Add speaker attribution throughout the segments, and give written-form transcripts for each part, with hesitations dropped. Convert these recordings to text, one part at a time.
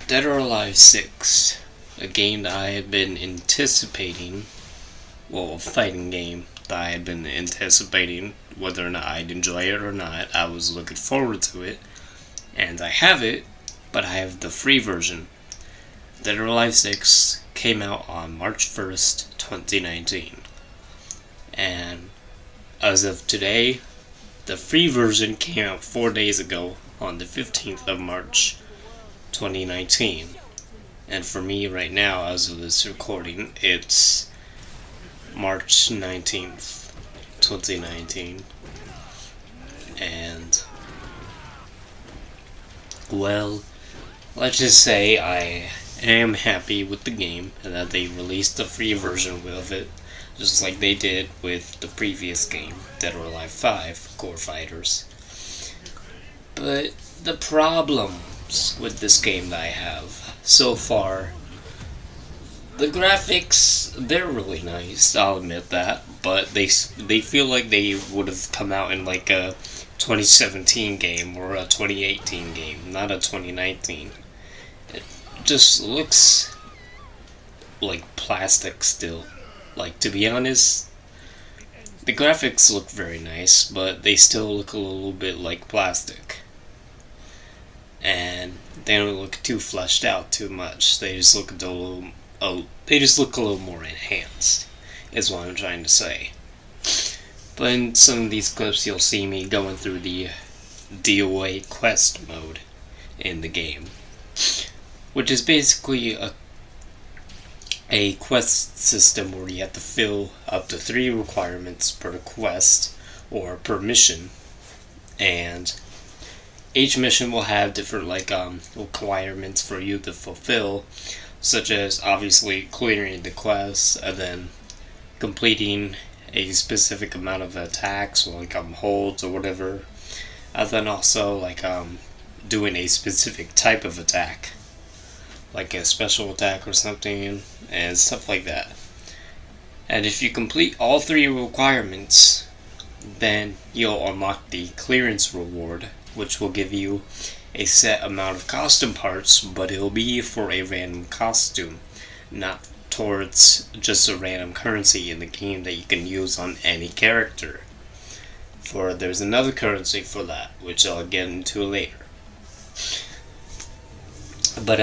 Speaker 1: Dead or Alive 6, a game that I had been anticipating, well, a fighting game that I had been anticipating whether or not I'd enjoy it or not. I was looking forward to it, and I have it, but I have the free version. Dead or Alive 6 came out on March 1st, 2019, and as of today, the free version came out 4 days ago on the 15th of March, 2019. And for me right now, as of this recording, it's March 19th, 2019. And, well, let's just say I am happy with the game and that they released the free version of it, just like they did with the previous game, Dead or Alive 5, Core Fighters. But the problems with this game that I have so far, the graphics, they're really nice, I'll admit that, but they feel like they would have come out in like a 2017 game or a 2018 game, not a 2019. It just looks like plastic still. Like, to be honest, the graphics look very nice, but they still look a little bit like plastic. And they don't look too fleshed out too much. They just look a little more enhanced, is what I'm trying to say. But in some of these clips, you'll see me going through the DOA quest mode in the game, which is basically a quest system where you have to fill up to 3 requirements per quest or per mission, and each mission will have different requirements for you to fulfill, such as obviously clearing the quest and then completing a specific amount of attacks or holds or whatever, and then also doing a specific type of attack, like a special attack or something, and stuff like that. And if you complete all 3 requirements, then you'll unlock the clearance reward, which will give you a set amount of costume parts, but it'll be for a random costume, not towards just a random currency in the game that you can use on any character. For there's another currency for that, which I'll get into later. But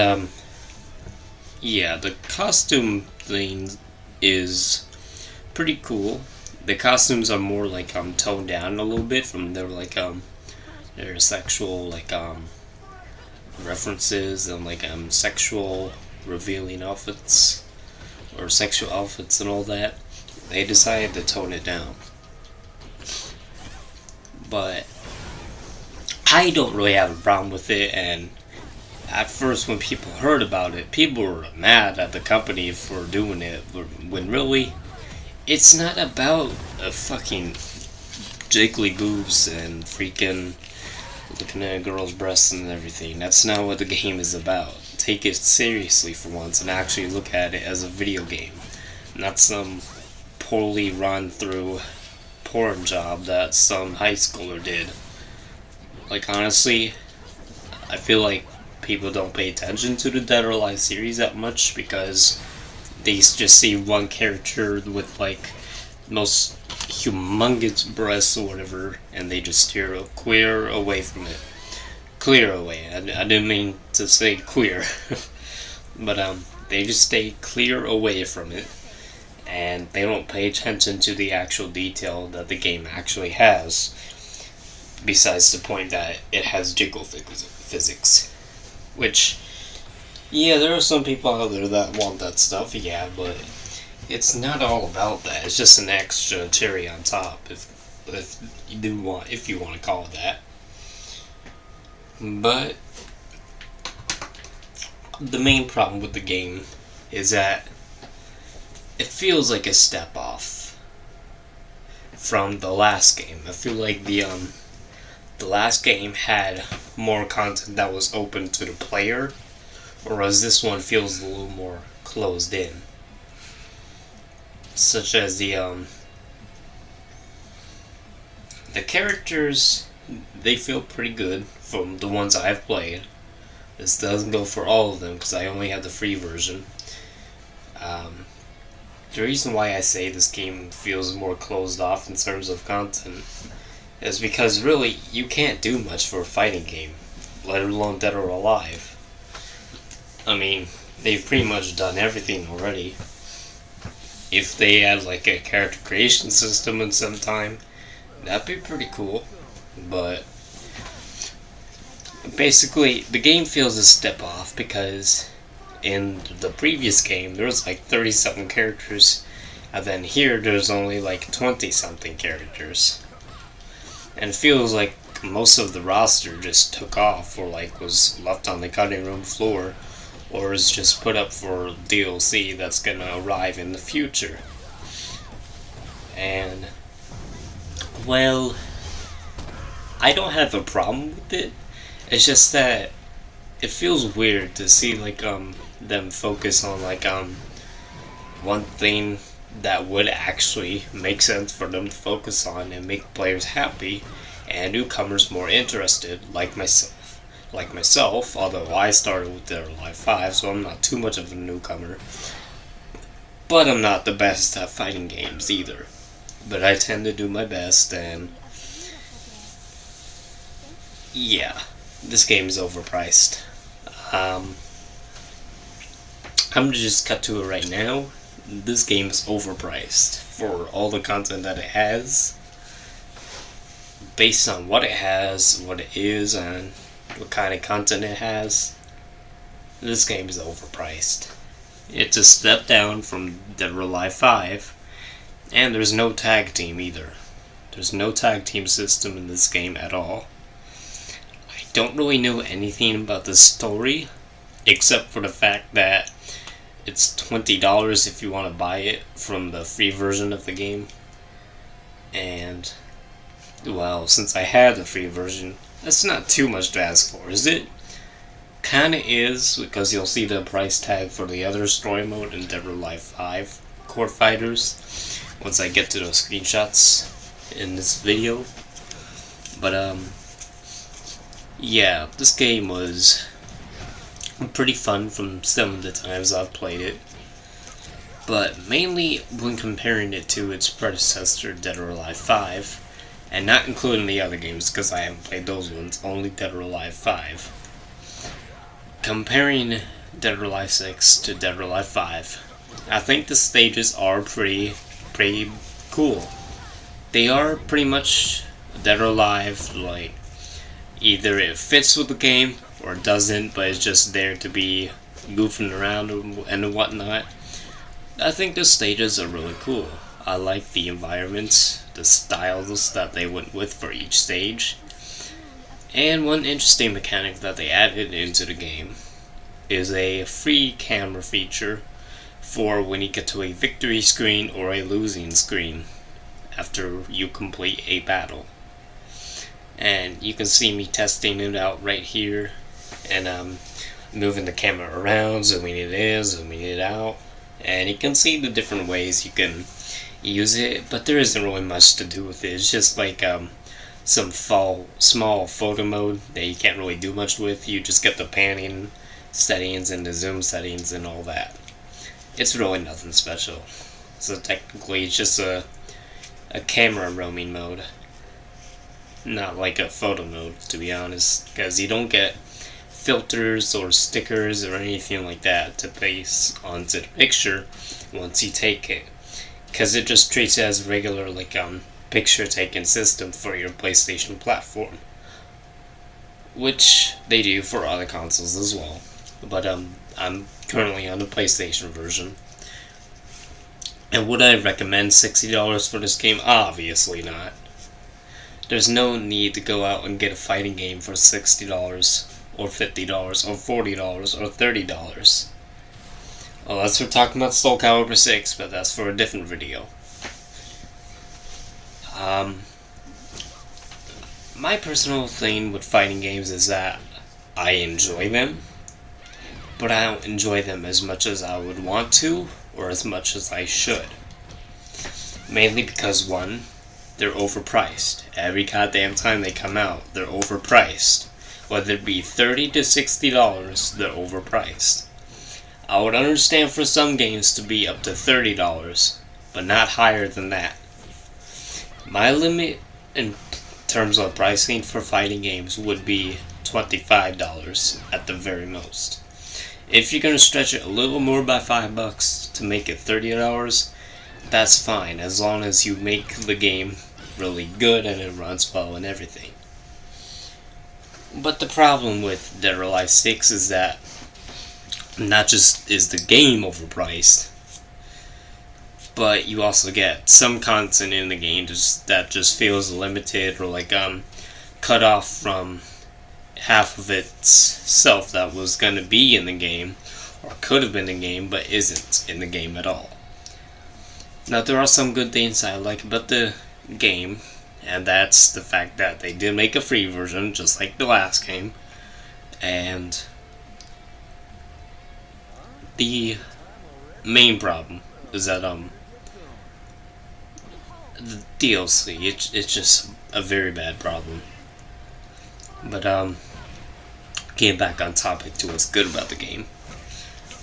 Speaker 1: yeah, the costume thing is pretty cool. The costumes are more toned down a little bit from their sexual references and sexual revealing outfits or sexual outfits and all that. They decided to tone it down. But I don't really have a problem with it, and at first when people heard about it, people were mad at the company for doing it, when really, it's not about a fucking jiggly boobs and freaking looking at a girl's breasts and everything. That's not what the game is about. Take it seriously for once and actually look at it as a video game, not some poorly run through porn job that some high schooler did. Honestly, I feel like people don't pay attention to the Dead or Alive series that much because they just see one character with most humongous breasts or whatever, and they just steer clear away from it. Clear away. I didn't mean to say queer. But they just stay clear away from it, and they don't pay attention to the actual detail that the game actually has, besides the point that it has jiggle physics. Which, yeah, there are some people out there that want that stuff, yeah, but it's not all about that. It's just an extra cherry on top, if you want to call it that. But the main problem with the game is that it feels like a step off from the last game. I feel like the last game had more content that was open to the player, whereas this one feels a little more closed in. Such as the characters, they feel pretty good from the ones I've played. This doesn't go for all of them because I only have the free version. The reason why I say this game feels more closed off in terms of content is because really you can't do much for a fighting game, let alone Dead or Alive. I mean, they've pretty much done everything already. If they add like a character creation system in some time, that'd be pretty cool. But basically, the game feels a step off because in the previous game there was like 30-something characters, and then here there's only like 20-something characters. And it feels like most of the roster just took off or like was left on the cutting room floor or is just put up for DLC that's gonna arrive in the future. And well, I don't have a problem with it. It's just that it feels weird to see like them focus on like one thing that would actually make sense for them to focus on and make players happy and newcomers more interested, like myself, although I started with Dead or Alive 5, so I'm not too much of a newcomer. But I'm not the best at fighting games either. But I tend to do my best, and yeah, this game is overpriced. I'm gonna just cut to it right now. This game is overpriced for all the content that it has. Based on what it has, what it is, and what kind of content it has, this game is overpriced. It's a step down from Dead or Alive 5, and there's no tag team either. There's no tag team system in this game at all. I don't really know anything about the story, except for the fact that it's $20 if you want to buy it from the free version of the game. And, well, since I had the free version, that's not too much to ask for, is it? Kinda is, because you'll see the price tag for the other story mode in Dead or Alive 5 Court Fighters once I get to those screenshots in this video. But, yeah, this game was pretty fun from some of the times I've played it, but mainly when comparing it to its predecessor Dead or Alive 5, and not including the other games because I haven't played those ones, only Dead or Alive 5. Comparing Dead or Alive 6 to Dead or Alive 5, I think the stages are pretty cool. They are pretty much Dead or Alive, like either it fits with the game or it doesn't, but it's just there to be goofing around and whatnot. I think the stages are really cool. I like the environments, the styles that they went with for each stage. And one interesting mechanic that they added into the game is a free camera feature for when you get to a victory screen or a losing screen after you complete a battle. And you can see me testing it out right here, and moving the camera around, zooming it in, zooming it out, and you can see the different ways you can use it, but there isn't really much to do with it. It's just like some small photo mode that you can't really do much with. You just get the panning settings and the zoom settings and all that. It's really nothing special. So technically it's just a camera roaming mode, not like a photo mode, to be honest, because you don't get filters or stickers or anything like that to place onto the picture once you take it, because it just treats it as a regular like picture taking system for your PlayStation platform, which they do for other consoles as well. But I'm currently on the PlayStation version. And would I recommend $60 for this game? Obviously not. There's no need to go out and get a fighting game for $60 or $50 or $40 or $30. Unless we're talking about Soul Calibur 6, but that's for a different video. My personal thing with fighting games is that I enjoy them, but I don't enjoy them as much as I would want to, or as much as I should. Mainly because, one, they're overpriced. Every goddamn time they come out, they're overpriced. whether it be $30 to $60, they're overpriced. I would understand for some games to be up to $30, but not higher than that. My limit in terms of pricing for fighting games would be $25 at the very most. If you're going to stretch it a little more by $5 to make it $30, that's fine, as long as you make the game really good and it runs well and everything. But the problem with Dead or Alive 6 is that not just is the game overpriced, but you also get some content in the game that just feels limited, or like cut off from half of itself that was going to be in the game, or could have been in the game but isn't in the game at all. Now, there are some good things I like about the game, and that's the fact that they did make a free version just like the last game, and the main problem is that the DLC, it's just a very bad problem. But getting back on topic to what's good about the game,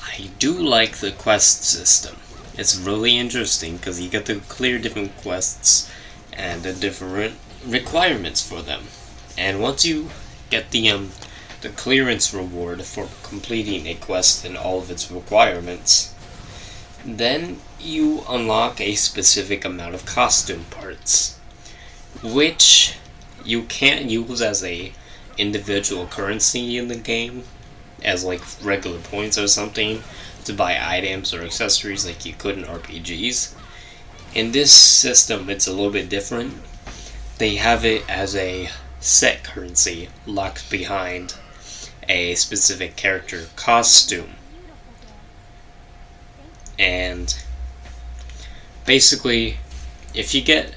Speaker 1: I do like the quest system. It's really interesting because you get to clear different quests and the different requirements for them. And once you get the clearance reward for completing a quest and all of its requirements, then you unlock a specific amount of costume parts, which you can't use as a individual currency in the game, as like regular points or something, to buy items or accessories like you could in RPGs. In this system, it's a little bit different. They have it as a set currency locked behind a specific character costume. And basically, if you get,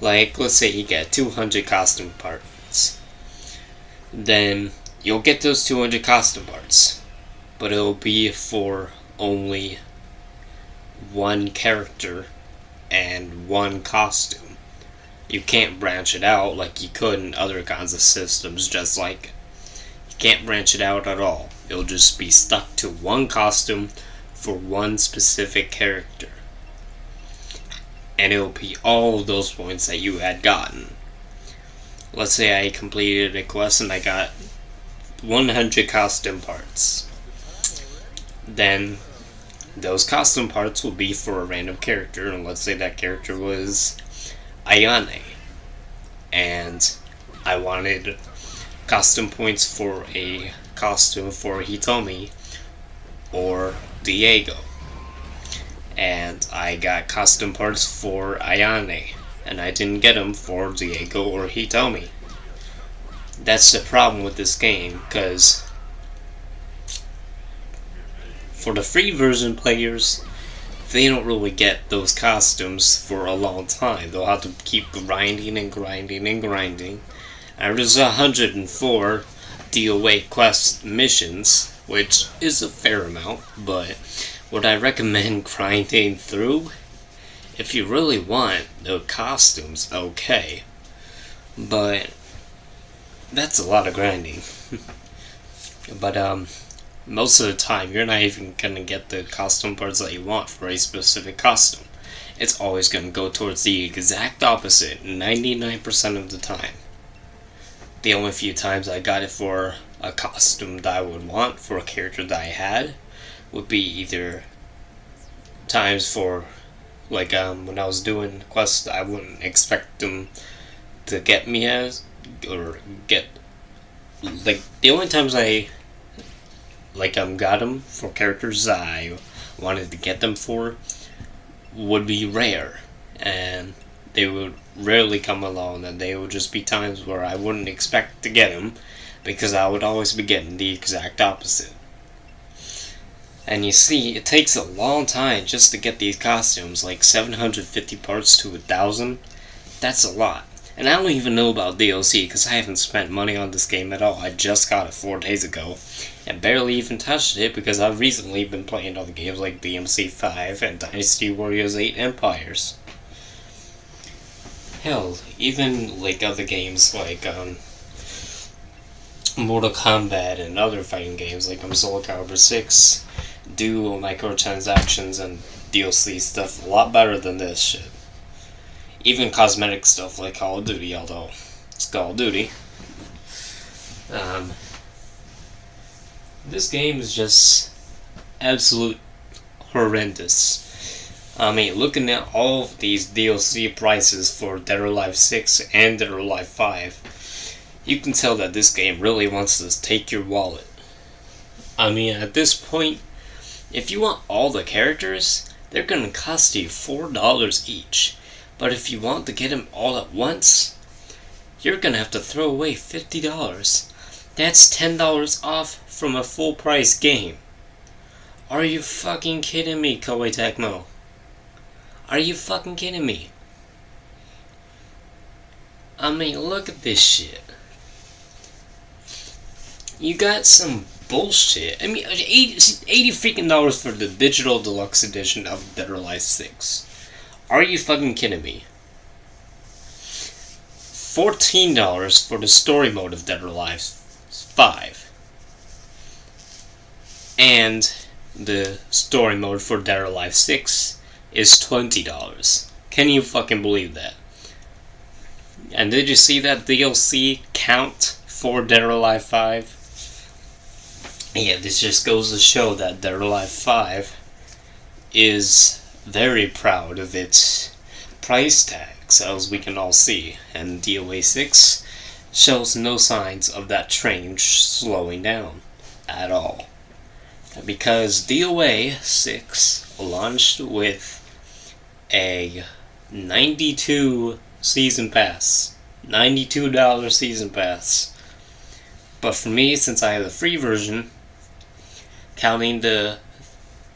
Speaker 1: like, let's say you get 200 costume parts, then you'll get those 200 costume parts, but it'll be for only one character and one costume. You can't branch it out like you could in other kinds of systems, just like you can't branch it out at all. It'll just be stuck to one costume for one specific character, and it'll be all of those points that you had gotten. Let's say I completed a quest and I got 100 costume parts. Then those costume parts will be for a random character, and let's say that character was Ayane, and I wanted costume points for a costume for Hitomi or Diego, and I got costume parts for Ayane, and I didn't get them for Diego or Hitomi. That's the problem with this game, because for the free version players, they don't really get those costumes for a long time. They'll have to keep grinding and grinding and grinding. And there's 104 DOA quest missions, which is a fair amount, but would I recommend grinding through? If you really want the costumes, okay. But that's a lot of grinding. But most of the time, you're not even gonna get the costume parts that you want for a specific costume. It's always gonna go towards the exact opposite 99% of the time. The only few times I got it for a costume that I would want for a character that I had would be either times for, like, when I was doing quests I wouldn't expect them to get me as, or get, like, the only times I got them for characters I wanted to get them for would be rare, and they would rarely come along, and they would just be times where I wouldn't expect to get them, because I would always be getting the exact opposite. And you see, it takes a long time just to get these costumes, like 750 parts to 1,000. That's a lot. And I don't even know about DLC, because I haven't spent money on this game at all. I just got it 4 days ago, and barely even touched it, because I've recently been playing other games like BMC 5 and Dynasty Warriors 8 Empires. Hell, even like other games like Mortal Kombat and other fighting games like Soul Calibur 6 do microtransactions and DLC stuff a lot better than this shit. Even cosmetic stuff like Call of Duty, although it's Call of Duty. This game is just absolute horrendous. I mean, looking at all of these DLC prices for Dead or Alive 6 and Dead or Alive 5, you can tell that this game really wants to take your wallet. I mean, at this point, if you want all the characters, they're gonna cost you $4 each. But if you want to get them all at once, you're gonna have to throw away $50. That's $10 off from a full price game. Are you fucking kidding me, Koei Tecmo? Are you fucking kidding me? I mean, look at this shit. You got some bullshit. I mean, $80 freaking dollars for the digital deluxe edition of Dead or Alive 6. Are you fucking kidding me? $14 for the story mode of Dead or Alive 5. And the story mode for Dead or Alive 6 is $20. Can you fucking believe that? And did you see that DLC count for Dead or Alive 5? Yeah, this just goes to show that Dead or Alive 5 is very proud of its price tags, as we can all see, and DOA 6 shows no signs of that train slowing down at all. Because DOA 6 launched with a $92 season pass. $92 season pass. But for me, since I have the free version, counting the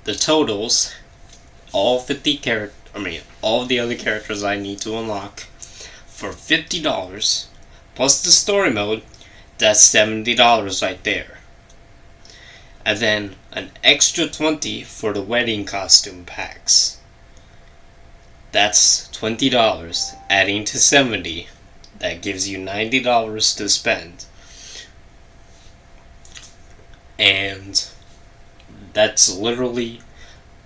Speaker 1: totals, all of the other characters I need to unlock for $50 plus the story mode, that's $70 right there. And then an extra $20 for the wedding costume packs. That's $20 adding to $70. That gives you $90 to spend. And that's literally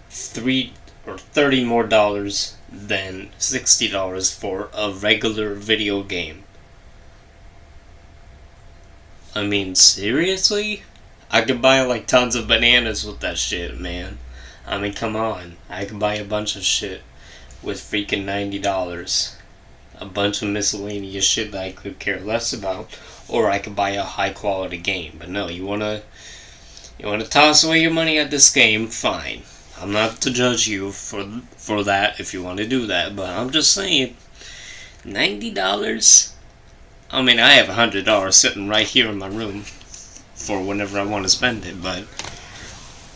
Speaker 1: $30 more than $60 for a regular video game. I mean, seriously? I could buy like tons of bananas with that shit, man. I mean, come on. I could buy a bunch of shit with freaking $90. A bunch of miscellaneous shit that I could care less about. Or I could buy a high quality game. But no, you wanna toss away your money at this game, fine. I'm not to judge you for that if you want to do that, but I'm just saying, $90? I mean, I have $100 sitting right here in my room for whenever I want to spend it, but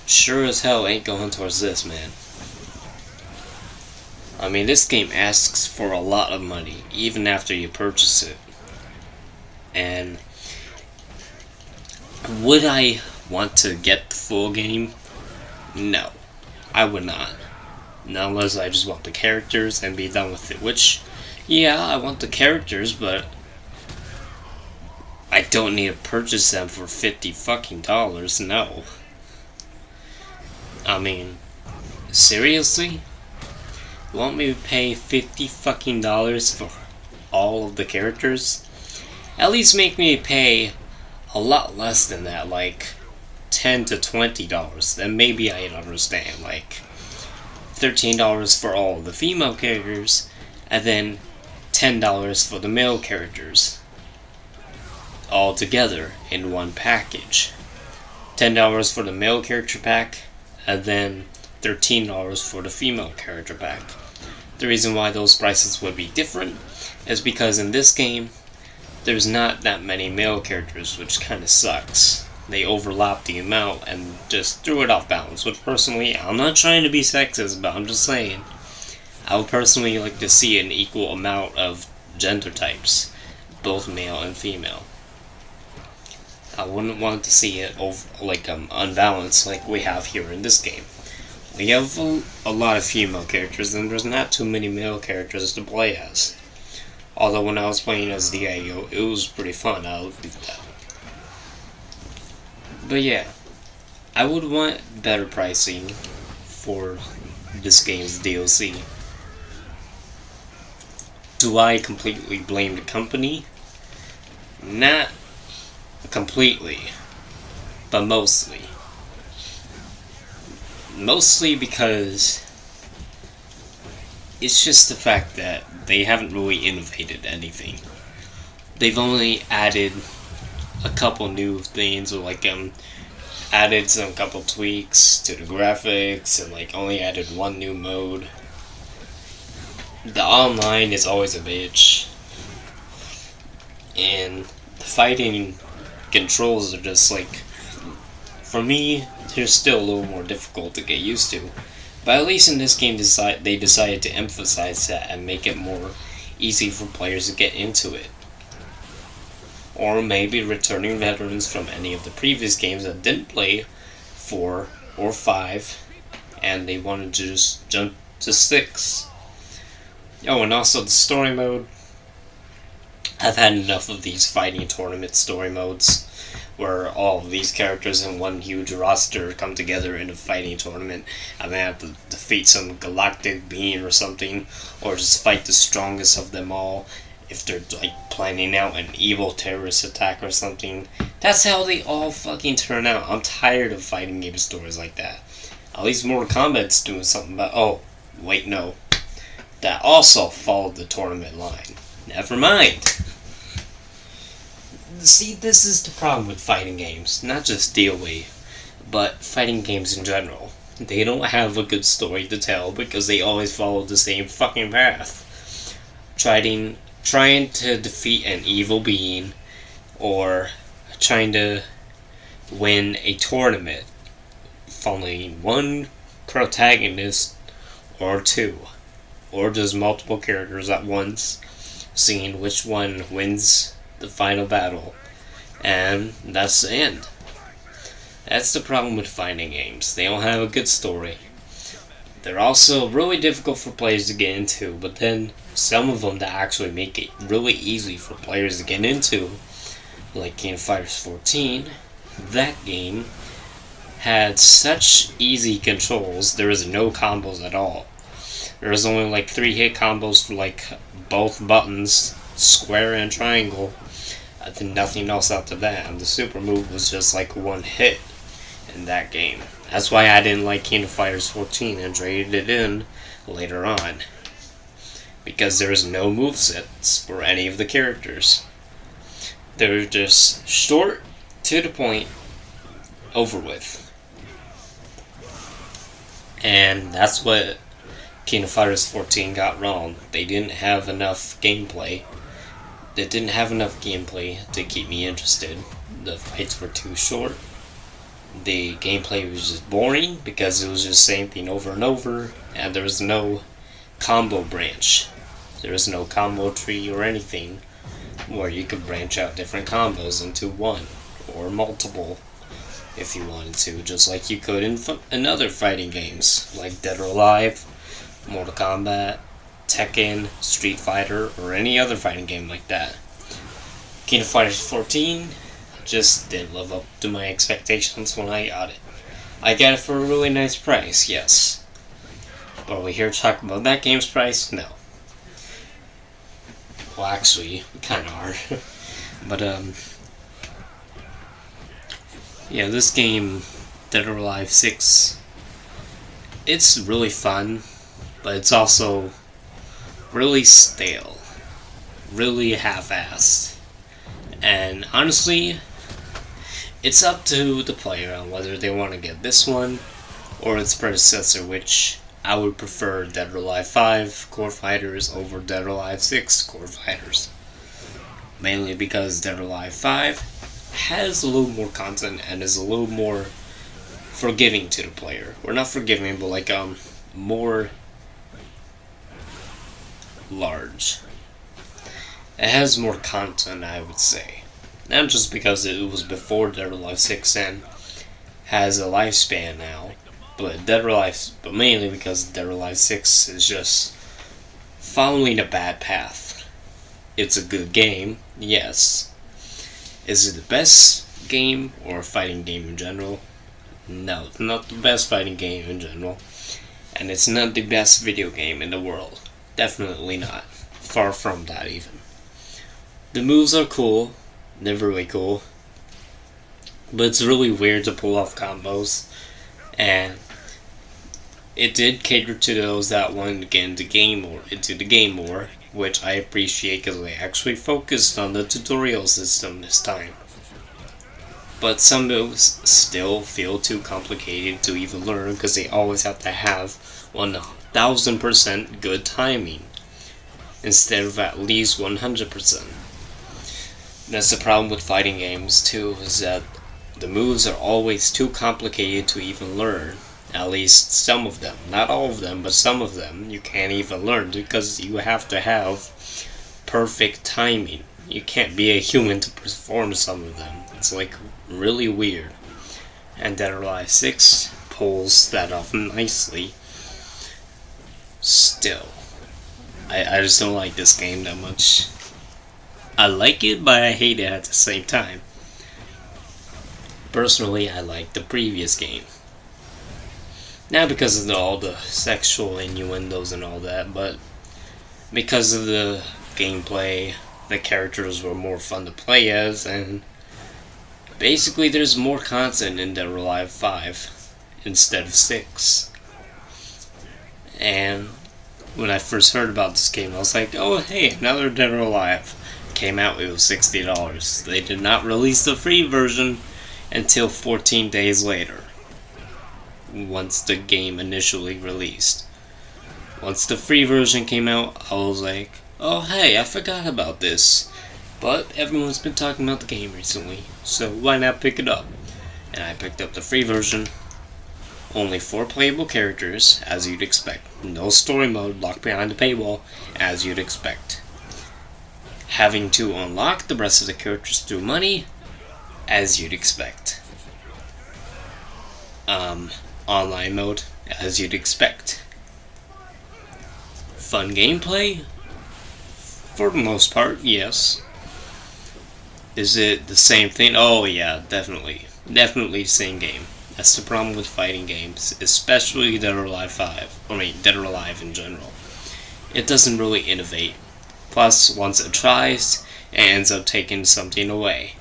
Speaker 1: sure as hell ain't going towards this, man. I mean, this game asks for a lot of money, even after you purchase it. And would I want to get the full game? No, I would not. Not unless I just want the characters and be done with it. Which, yeah, I want the characters, but I don't need to purchase them for $50 fucking dollars. No. I mean, seriously? You want me to pay $50 fucking dollars for all of the characters? At least make me pay a lot less than that, like $10 to $20. Then maybe I'd understand, like $13 for all of the female characters, and then $10 for the male characters, all together in one package. $10 for the male character pack, and then $13 for the female character pack. The reason why those prices would be different is because in this game, there's not that many male characters, which kind of sucks. They overlap the amount and just threw it off balance, which personally, I'm not trying to be sexist, but I'm just saying, I would personally like to see an equal amount of gender types, both male and female. I wouldn't want to see it unbalanced like we have here in this game. We have a lot of female characters, and there's not too many male characters to play as. Although when I was playing as Diego, it was pretty fun, I'll admit that. But yeah, I would want better pricing for this game's DLC. Do I completely blame the company? Not completely, but mostly. Mostly because it's just the fact that they haven't really innovated anything. They've only added a couple new things, or added some couple tweaks to the graphics, and only added one new mode. The online is always a bitch, and the fighting controls are just for me, they're still a little more difficult to get used to. But at least in this game, they decided to emphasize that and make it more easy for players to get into it. Or maybe returning veterans from any of the previous games that didn't play 4 or 5, and they wanted to just jump to 6. Oh, and also the story mode. I've had enough of these fighting tournament story modes, where all of these characters in one huge roster come together in a fighting tournament, and they have to defeat some galactic being or something, or just fight the strongest of them all if they're planning out an evil terrorist attack or something. That's how they all fucking turn out. I'm tired of fighting game stories like that. At least Mortal Kombat's doing something about... Oh, wait, no. That also followed the tournament line. Never mind. See, this is the problem with fighting games. Not just DOA, but fighting games in general. They don't have a good story to tell because they always follow the same fucking path. Trying to defeat an evil being, or trying to win a tournament, following one protagonist or two, or just multiple characters at once, seeing which one wins the final battle, and that's the end. That's the problem with fighting games. They don't have a good story. They're also really difficult for players to get into, but then some of them that actually make it really easy for players to get into, like King of Fighters 14, that game had such easy controls. There was no combos at all. There was only 3 hit combos for both buttons, square and triangle. Then nothing else after that, and the super move was just 1 hit in that game. That's why I didn't like King of Fighters 14 and traded it in later on, because there was no movesets for any of the characters. They were just short, to the point, over with. And that's what King of Fighters 14 got wrong. They didn't have enough gameplay. They didn't have enough gameplay to keep me interested. The fights were too short. The gameplay was just boring because it was just the same thing over and over, and there was no combo branch. There was no combo tree or anything where you could branch out different combos into one or multiple if you wanted to, just like you could in other fighting games like Dead or Alive, Mortal Kombat, Tekken, Street Fighter, or any other fighting game like that. King of Fighters 14 just didn't live up to my expectations when I got it. I got it for a really nice price, yes. But are we here to talk about that game's price? No. Well, actually, we kind of are. But, yeah, this game, Dead or Alive 6, it's really fun, but it's also really stale, really half-assed, and honestly, it's up to the player on whether they want to get this one or its predecessor, which I would prefer Dead or Alive 5 Core Fighters over Dead or Alive 6 Core Fighters, mainly because Dead or Alive 5 has a little more content and is a little more forgiving to the player. Or not forgiving, but more large. It has more content, I would say. Not just because it was before Dead or Alive 6 and has a lifespan now, but mainly because Dead or Alive 6 is just following a bad path. It's a good game, yes. Is it the best game or fighting game in general? No, it's not the best fighting game in general. And it's not the best video game in the world. Definitely not. Far from that even. The moves are cool. They're really cool. But it's really weird to pull off combos. And it did cater to those that wanted to get into the game more, which I appreciate because they actually focused on the tutorial system this time. But some moves still feel too complicated to even learn because they always have to have 1000% good timing instead of at least 100%. That's the problem with fighting games too, is that the moves are always too complicated to even learn. At least some of them. Not all of them, but some of them you can't even learn because you have to have perfect timing. You can't be a human to perform some of them. It's like really weird. And Dead or Alive 6 pulls that off nicely. Still, I just don't like this game that much. I like it, but I hate it at the same time. Personally, I like the previous game. Not because of all the sexual innuendos and all that, but because of the gameplay, the characters were more fun to play as, and basically there's more content in Dead or Alive 5 instead of 6. And when I first heard about this game, I was like, oh hey, another Dead or Alive. Came out, it was $60. They did not release the free version until 14 days later, once the game initially released. Once the free version came out, I was like, oh hey, I forgot about this. But everyone's been talking about the game recently, so why not pick it up? And I picked up the free version. Only 4 playable characters, as you'd expect. No story mode locked behind the paywall, as you'd expect. Having to unlock the rest of the characters through money, as you'd expect. Online mode, as you'd expect. Fun gameplay? For the most part, yes. Is it the same thing? Oh yeah, definitely. Definitely the same game. That's the problem with fighting games, especially Dead or Alive 5. Dead or Alive in general. It doesn't really innovate. Plus, once it tries, it ends up taking something away.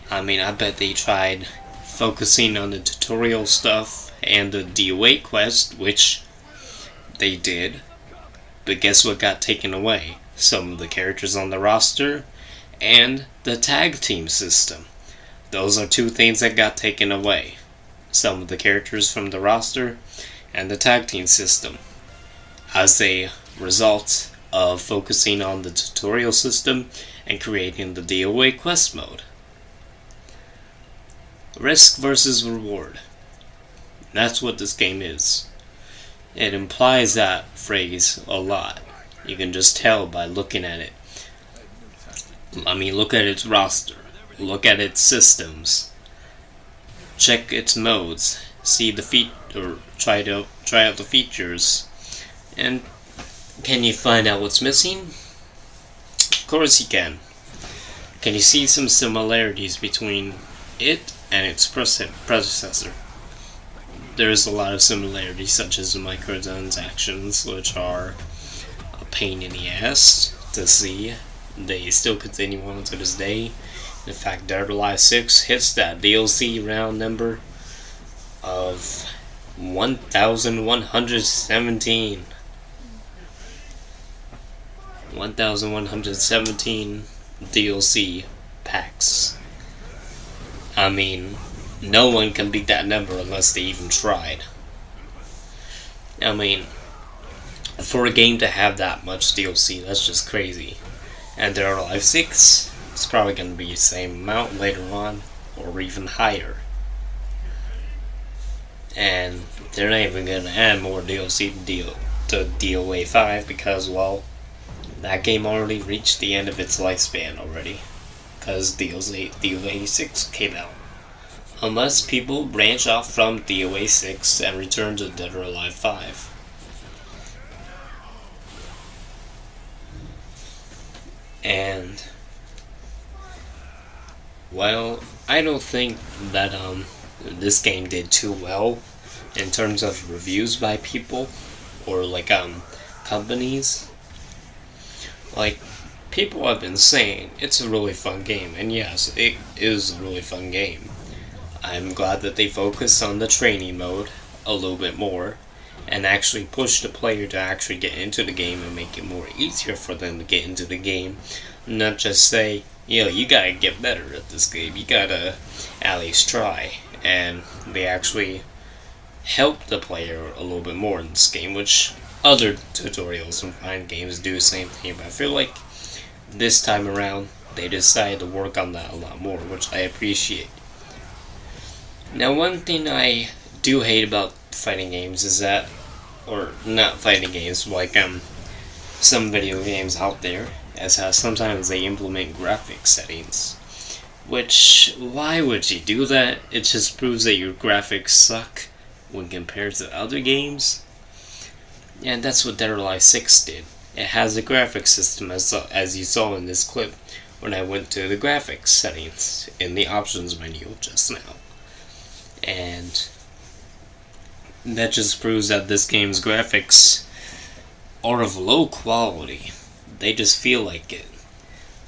Speaker 1: I bet they tried focusing on the tutorial stuff and the DOA quest, which they did. But guess what got taken away? Some of the characters on the roster and the tag team system. Those are 2 things that got taken away. Some of the characters from the roster and the tag team system. As a result of focusing on the tutorial system and creating the DOA quest mode. Risk versus reward. That's what this game is. It implies that phrase a lot. You can just tell by looking at it. Look at its roster. Look at its systems. Check its modes. See the try out the features. And can you find out what's missing? Of course you can. Can you see some similarities between it and its predecessor? There's a lot of similarities, such as the microtransactions, which are a pain in the ass to see. They still continue on to this day. In fact, Dead or Alive 6 hits that DLC round number of 1,117. 1,117 DLC packs. No one can beat that number unless they even tried. For a game to have that much DLC, that's just crazy. And Dead or Alive 6, it's probably going to be the same amount later on, or even higher. And they're not even going to add more DLC to DOA 5 because, well, that game already reached the end of its lifespan already. Because DOA 6 came out. Unless people branch off from DOA 6 and return to Dead or Alive 5. And Well, I don't think that this game did too well in terms of reviews by people or like companies. Like, people have been saying it's a really fun game, and yes, it is a really fun game. I'm glad that they focus on the training mode a little bit more and actually push the player to actually get into the game and make it more easier for them to get into the game. Not just say, you gotta get better at this game, you gotta at least try. And they actually help the player a little bit more in this game, which other tutorials and fine games do the same thing, but I feel like this time around they decided to work on that a lot more, which I appreciate. Now, one thing I do hate about fighting games is that, or not fighting games, like some video games out there, is how sometimes they implement graphics settings. Which, why would you do that? It just proves that your graphics suck when compared to other games. And that's what Dead or Alive 6 did. It has a graphics system as you saw in this clip when I went to the graphics settings in the options menu just now. And that just proves that this game's graphics are of low quality. They just feel like it.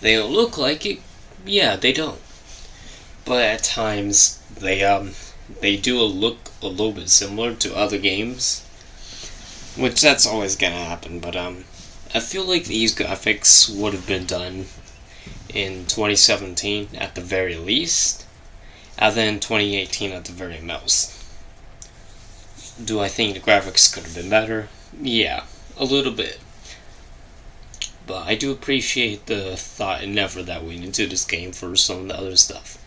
Speaker 1: They don't look like it. Yeah, they don't. But at times they do look a little bit similar to other games, which that's always gonna happen. But I feel like these graphics would have been done in 2017 at the very least, and then 2018 at the very most. Do I think the graphics could have been better? Yeah, a little bit. But I do appreciate the thought and effort that went into this game for some of the other stuff.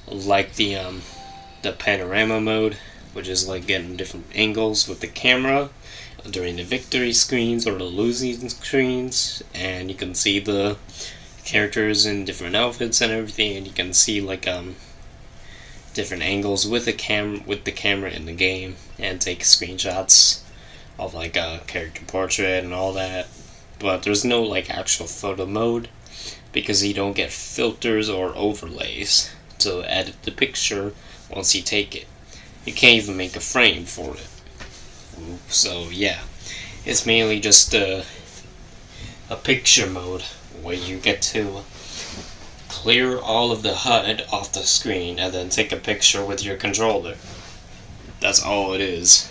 Speaker 1: Like the panorama mode, which is like getting different angles with the camera during the victory screens or the losing screens, and you can see the characters in different outfits and everything, and you can see like different angles with the camera in the game, and take screenshots of like a character portrait and all that. But there's no like actual photo mode because you don't get filters or overlays to edit the picture once you take it. You can't even make a frame for it. So yeah, it's mainly just a picture mode where you get to clear all of the HUD off the screen and then take a picture with your controller. That's all it is.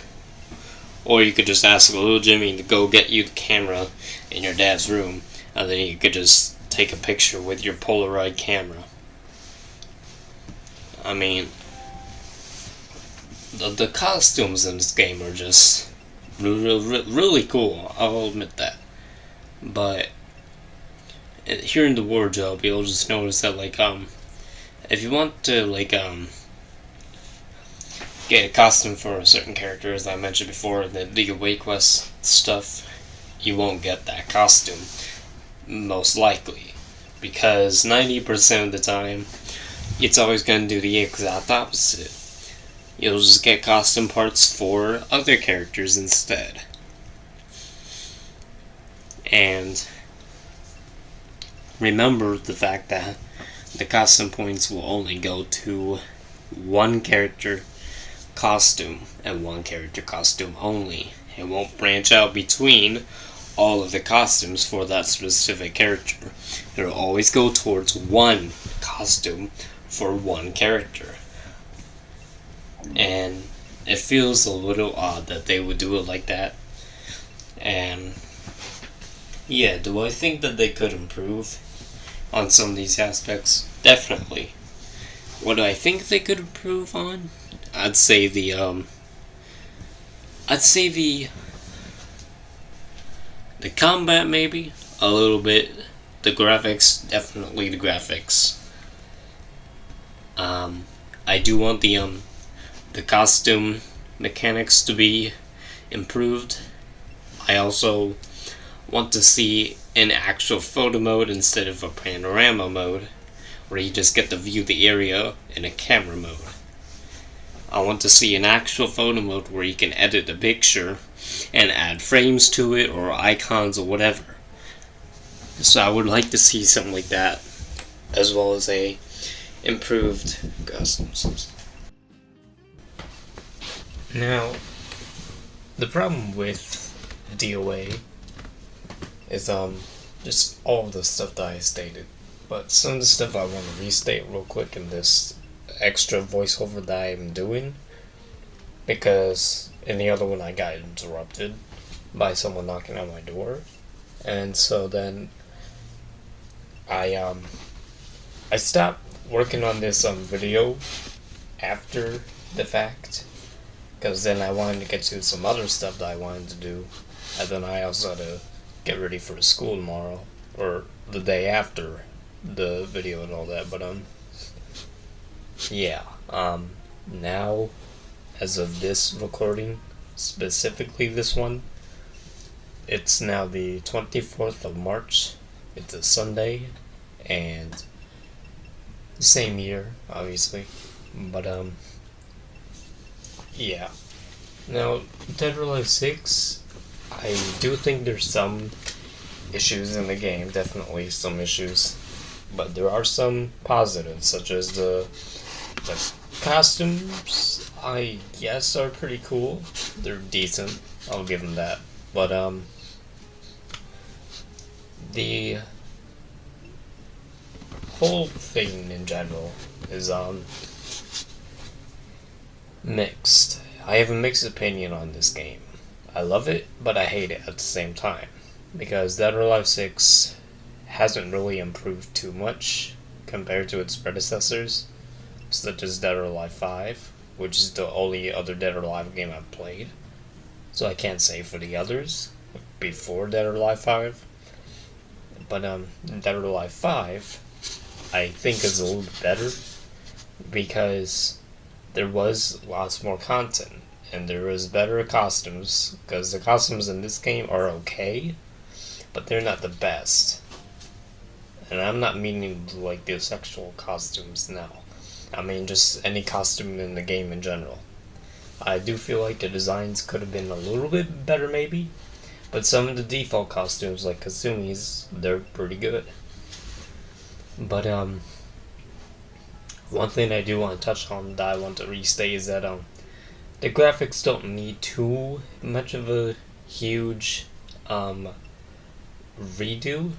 Speaker 1: Or you could just ask little Jimmy to go get you the camera in your dad's room, and then you could just take a picture with your Polaroid camera. I mean, the costumes in this game are just really cool, I'll admit that. But here in the wardrobe, you'll just notice that like if you want to like get a costume for a certain character, as I mentioned before, the DOA quest stuff, you won't get that costume, most likely, because 90% of the time, it's always going to do the exact opposite. You'll just get costume parts for other characters instead. And remember the fact that the costume points will only go to one character costume and one character costume only. It won't branch out between all of the costumes for that specific character. It'll always go towards one costume for one character. And it feels a little odd that they would do it like that. And yeah, do I think that they could improve on some of these aspects? Definitely. What do I think they could improve on? I'd say the combat, maybe a little bit. The graphics, definitely the graphics. I do want the costume mechanics to be improved. I also want to see an actual photo mode instead of a panorama mode, where you just get to view the area in a camera mode. I want to see an actual photo mode where you can edit a picture and add frames to it or icons or whatever. So I would like to see something like that, as well as a improved customs.
Speaker 2: Now, the problem with DOA is just all of the stuff that I stated, but some of the stuff I want to restate real quick in this extra voiceover that I'm doing, because in the other one I got interrupted by someone knocking on my door, and so then I stopped working on this video after the fact, because then I wanted to get to some other stuff that I wanted to do, and then I also had to get ready for school tomorrow, or the day after the video and all that, but yeah, now, as of this recording, specifically this one, it's now the 24th of March, it's a Sunday, and same year, obviously, but yeah. Now, Dead or Alive 6, I do think there's some issues in the game, definitely some issues, but there are some positives, such as the costumes, I guess, are pretty cool. They're decent, I'll give them that, but the whole thing in general is mixed. I have a mixed opinion on this game. I love it, but I hate it at the same time, because Dead or Alive 6 hasn't really improved too much compared to its predecessors, such as Dead or Alive 5, which is the only other Dead or Alive game I've played, so I can't say for the others before Dead or Alive 5, but Dead or Alive 5 I think is a little bit better, because there was lots more content, and there was better costumes, because the costumes in this game are okay, but they're not the best. And I'm not meaning like the sexual costumes now. I mean just any costume in the game in general. I do feel like the designs could have been a little bit better maybe, but some of the default costumes like Kasumi's, they're pretty good. But one thing I do want to touch on that I want to restate is that the graphics don't need too much of a huge redo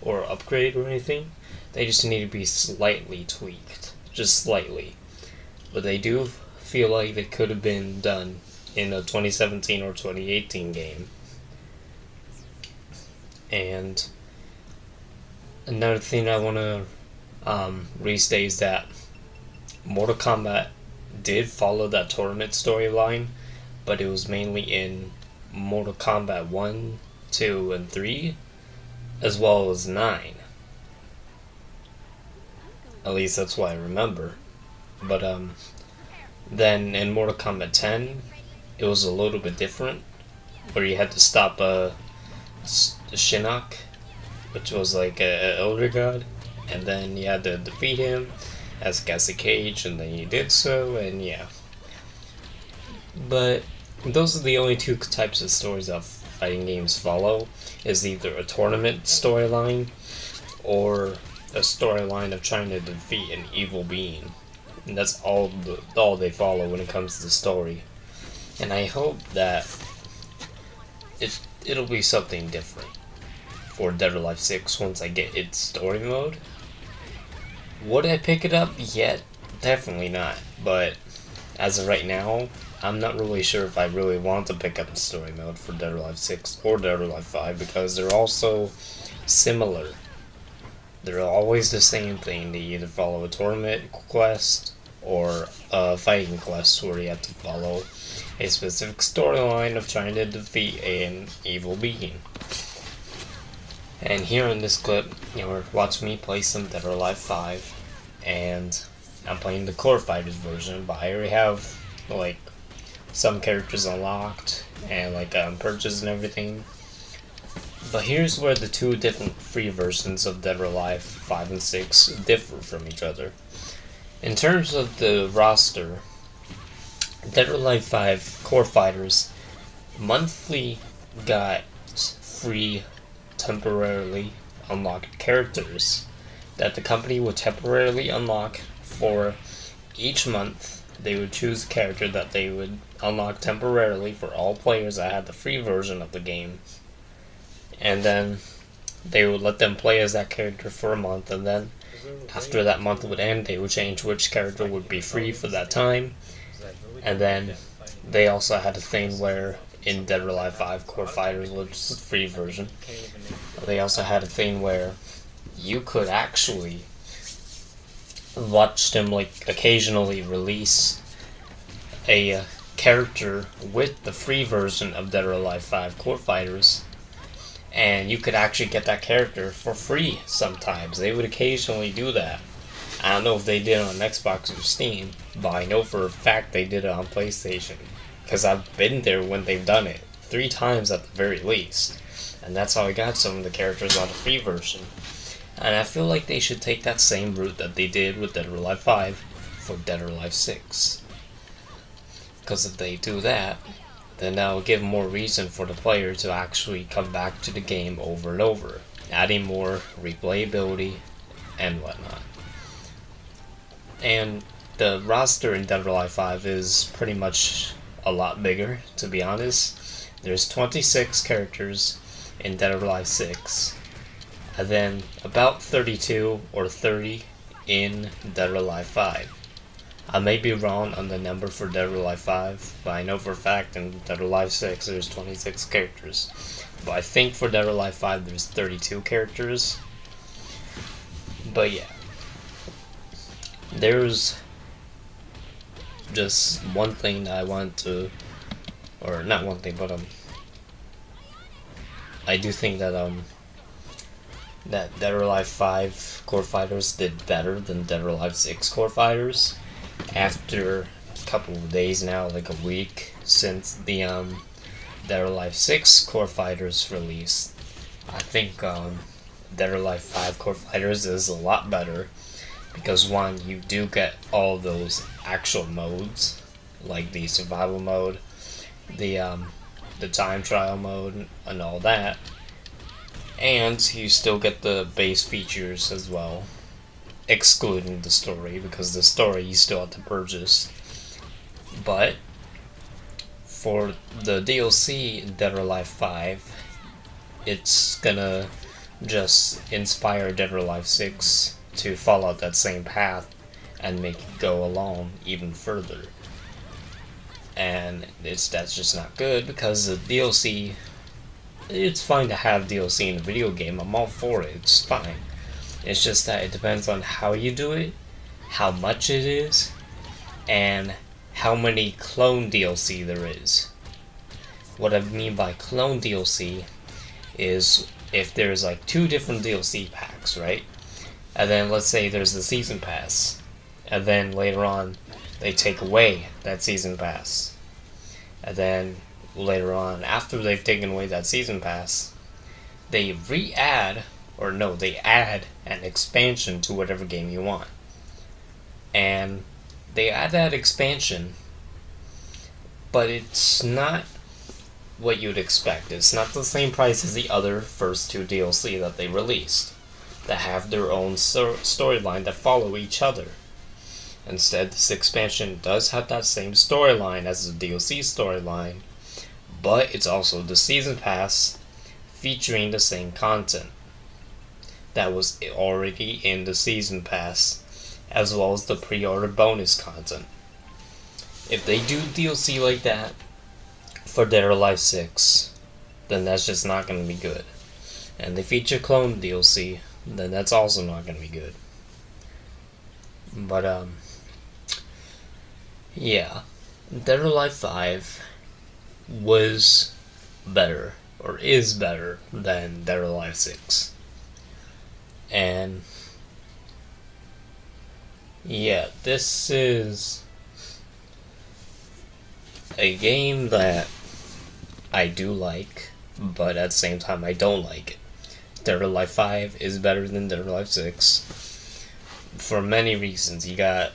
Speaker 2: or upgrade or anything. They just need to be slightly tweaked, just slightly. But they do feel like they could have been done in a 2017 or 2018 game. And another thing I want to restate is that Mortal Kombat did follow that tournament storyline, but it was mainly in Mortal Kombat 1, 2, and 3, as well as 9. At least that's what I remember. But then in Mortal Kombat 10, it was a little bit different, where you had to stop Shinnok, which was like an elder god, and then you had to defeat him as Cassie Cage, and then you did so, and yeah. But those are the only two types of stories that fighting games follow, is either a tournament storyline or a storyline of trying to defeat an evil being. And that's all they follow when it comes to the story. And I hope that it'll be something different for Dead or Alive 6 once I get its story mode. Would I pick it up yet? Definitely not. But as of right now, I'm not really sure if I really want to pick up the story mode for Dead or Alive 6 or Dead or Alive 5, because they're all so similar. They're always the same thing. They either follow a tournament quest or a fighting quest where you have to follow a specific storyline of trying to defeat an evil being. And here in this clip, you're watching me play some Dead or Alive 5, and I'm playing the Core Fighters version, but I already have like some characters unlocked and like purchased and everything. But here's where the two different free versions of Dead or Alive 5 and 6 differ from each other. In terms of the roster, Dead or Alive 5 Core Fighters monthly got free temporarily unlocked characters that the company would temporarily unlock for each month, they would choose a character that they would unlock temporarily for all players that had the free version of the game. And then they would let them play as that character for a month, and then after that month would end, they would change which character would be free for that time. And then they also had a thing where in Dead or Alive 5 Core Fighters, which is the free version, they also had a thing where you could actually watch them like occasionally release a character with the free version of Dead or Alive 5 Core Fighters, and you could actually get that character for free sometimes. They would occasionally do that. I don't know if they did it on Xbox or Steam, but I know for a fact they did it on PlayStation, because I've been there when they've done it 3 times at the very least, and that's how I got some of the characters on the free version. And I feel like they should take that same route that they did with Dead or Alive 5 for Dead or Alive 6. Because if they do that, then that will give more reason for the player to actually come back to the game over and over, adding more replayability and whatnot. And the roster in Dead or Alive 5 is pretty much a lot bigger, to be honest. There's 26 characters in Dead or Alive 6, and then about 32 or 30 in Dead or Alive 5. I may be wrong on the number for Dead or Alive 5, but I know for a fact in Dead or Alive 6 there's 26 characters. But I think for Dead or Alive 5 there's 32 characters. But yeah. There's just one thing that I want to, or not one thing, but I do think that that Dead or Alive 5 Core Fighters did better than Dead or Alive 6 Core Fighters. After a couple of days now, like a week since the Dead or Alive 6 Core Fighters release, I think Dead or Alive 5 Core Fighters is a lot better, because one, you do get all those actual modes, like the survival mode, the time trial mode, and all that, and you still get the base features as well, excluding the story, because the story you still have to purchase. But for the DLC in Dead or Alive 5, it's gonna just inspire Dead or Alive 6 to follow that same path and make it go along even further. And that's just not good, because the DLC, it's fine to have DLC in a video game, I'm all for it, it's fine. It's just that it depends on how you do it, how much it is, and how many clone DLC there is. What I mean by clone DLC is if there's like 2 different DLC packs, right? And then let's say there's the season pass, and then later on they take away that season pass. And then later on, after they've taken away that season pass, they add an expansion to whatever game you want. And they add that expansion, but it's not what you'd expect. It's not the same price as the other first 2 DLC that they released, that have their own storyline that follow each other. Instead, this expansion does have that same storyline as the DLC storyline, but it's also the season pass featuring the same content that was already in the season pass, as well as the pre-order bonus content. If they do DLC like that for Dead or Alive 6, then that's just not going to be good. And they feature clone DLC, then that's also not going to be good. But yeah, Dead or Alive 5 was better, or is better, than Dead or Alive 6. And yeah, this is a game that I do like, but at the same time I don't like it. Dead or Alive 5 is better than Dead or Alive 6 for many reasons. You got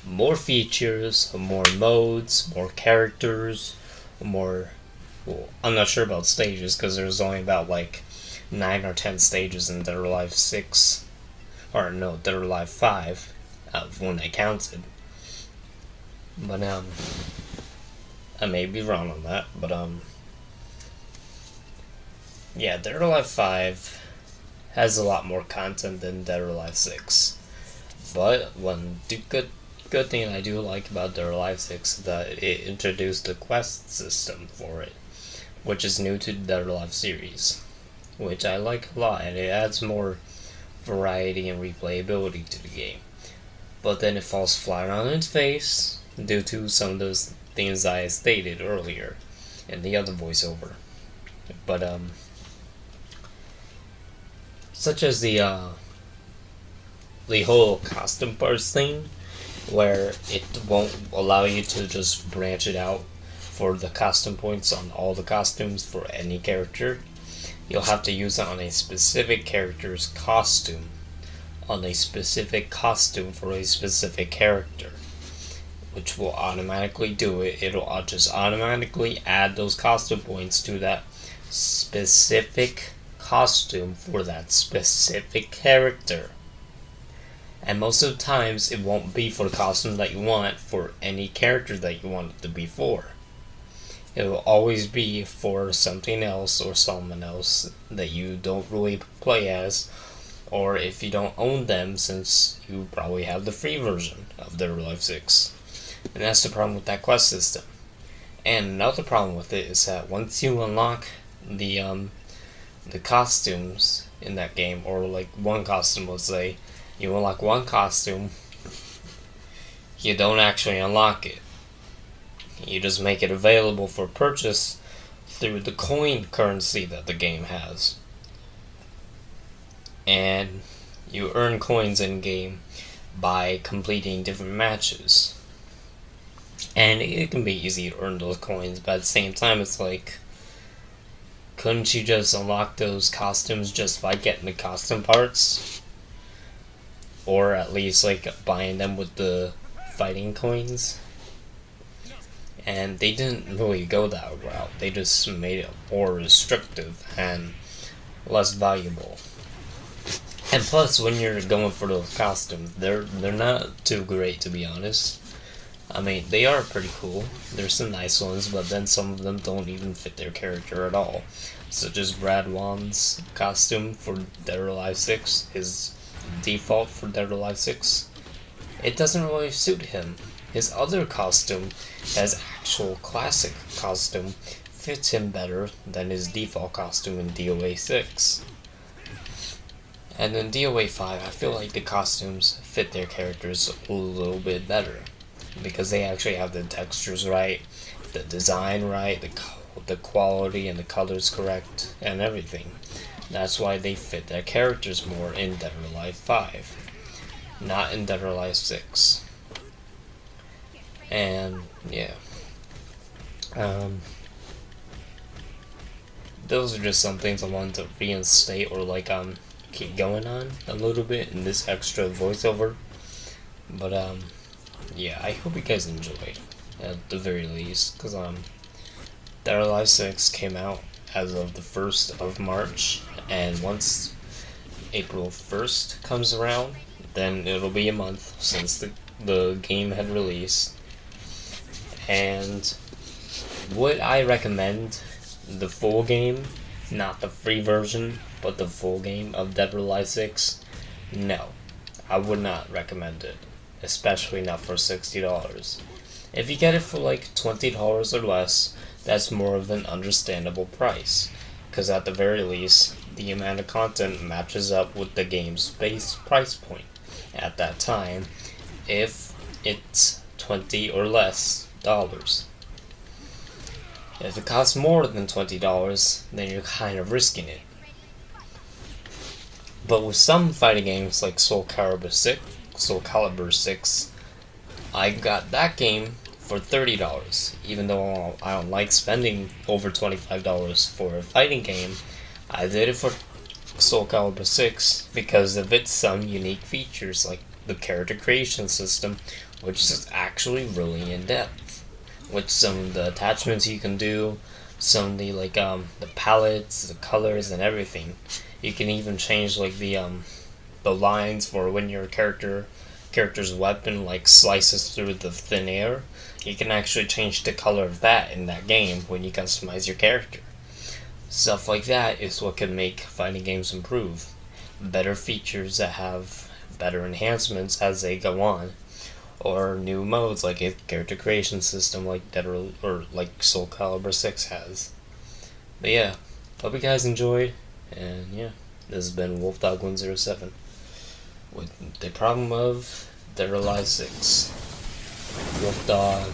Speaker 2: more features, more modes, more characters, more... Well, I'm not sure about stages, because there's only about like 9 or 10 stages in Dead or Alive 6. Or no, Dead or Alive 5. when I counted. But I may be wrong on that, but yeah, Dead or Alive 5 has a lot more content than Dead or Alive 6. But one good thing I do like about Dead or Alive 6 is that it introduced the quest system for it, which is new to the Dead or Alive series, which I like a lot, and it adds more variety and replayability to the game. But then it falls flat on its face due to some of those things I stated earlier in the other voiceover. But such as the whole costume parts thing, where it won't allow you to just branch it out for the costume points on all the costumes for any character. You'll have to use it on a specific character's costume, on a specific costume for a specific character, which will automatically do it. It'll just automatically add those costume points to that specific costume for that specific character. And most of the times, it won't be for the costume that you want for any character that you want it to be for. It will always be for something else or someone else that you don't really play as, or if you don't own them, since you probably have the free version of Dead or Alive 6. And that's the problem with that quest system. And another problem with it is that once you unlock the costumes in that game, or like one costume, let's say, you unlock one costume, you don't actually unlock it. You just make it available for purchase through the coin currency that the game has. And you earn coins in game by completing different matches. And it can be easy to earn those coins, but at the same time, it's like, couldn't you just unlock those costumes just by getting the costume parts? Or at least like buying them with the fighting coins? And they didn't really go that route. They just made it more restrictive and less valuable. And plus, when you're going for those costumes, they're not too great, to be honest. I mean, they are pretty cool. There's some nice ones, but then some of them don't even fit their character at all. Such as Brad Wan's costume for Dead or Alive 6, his default for Dead or Alive 6. It doesn't really suit him. His other costume, his actual classic costume, fits him better than his default costume in DOA 6. And in DOA 5, I feel like the costumes fit their characters a little bit better, because they actually have the textures right, the design right, the quality and the colors correct, and everything. That's why they fit their characters more in Dead or Alive 5, not in Dead or Alive 6. And yeah, those are just some things I wanted to reinstate, or like keep going on a little bit in this extra voiceover. But yeah, I hope you guys enjoyed at the very least, because Dead or Alive 6 came out as of the 1st of March, and once April 1st comes around, then it'll be a month since the game had released. And would I recommend the full game, not the free version, but the full game of Dead or Alive 6? No, I would not recommend it, especially not for $60. If you get it for like $20 or less, that's more of an understandable price, because at the very least, the amount of content matches up with the game's base price point at that time, if it's $20 or less. If it costs more than $20, then you're kind of risking it. But with some fighting games like Soul Calibur 6, I got that game for $30. Even though I don't like spending over $25 for a fighting game, I did it for Soul Calibur 6 because of its some unique features, like the character creation system, which is actually really in depth. With some of the attachments you can do, some of the the palettes, the colors, and everything. You can even change like the lines for when your character character's weapon like slices through the thin air, you can actually change the color of that in that game when you customize your character. Stuff like that is what can make fighting games improve. Better features that have better enhancements as they go on, or new modes like a character creation system like like Soul Calibur 6 has. But yeah, hope you guys enjoyed, and yeah, this has been WolfDog107 with the problem of Dead or Alive 6. Wolfdog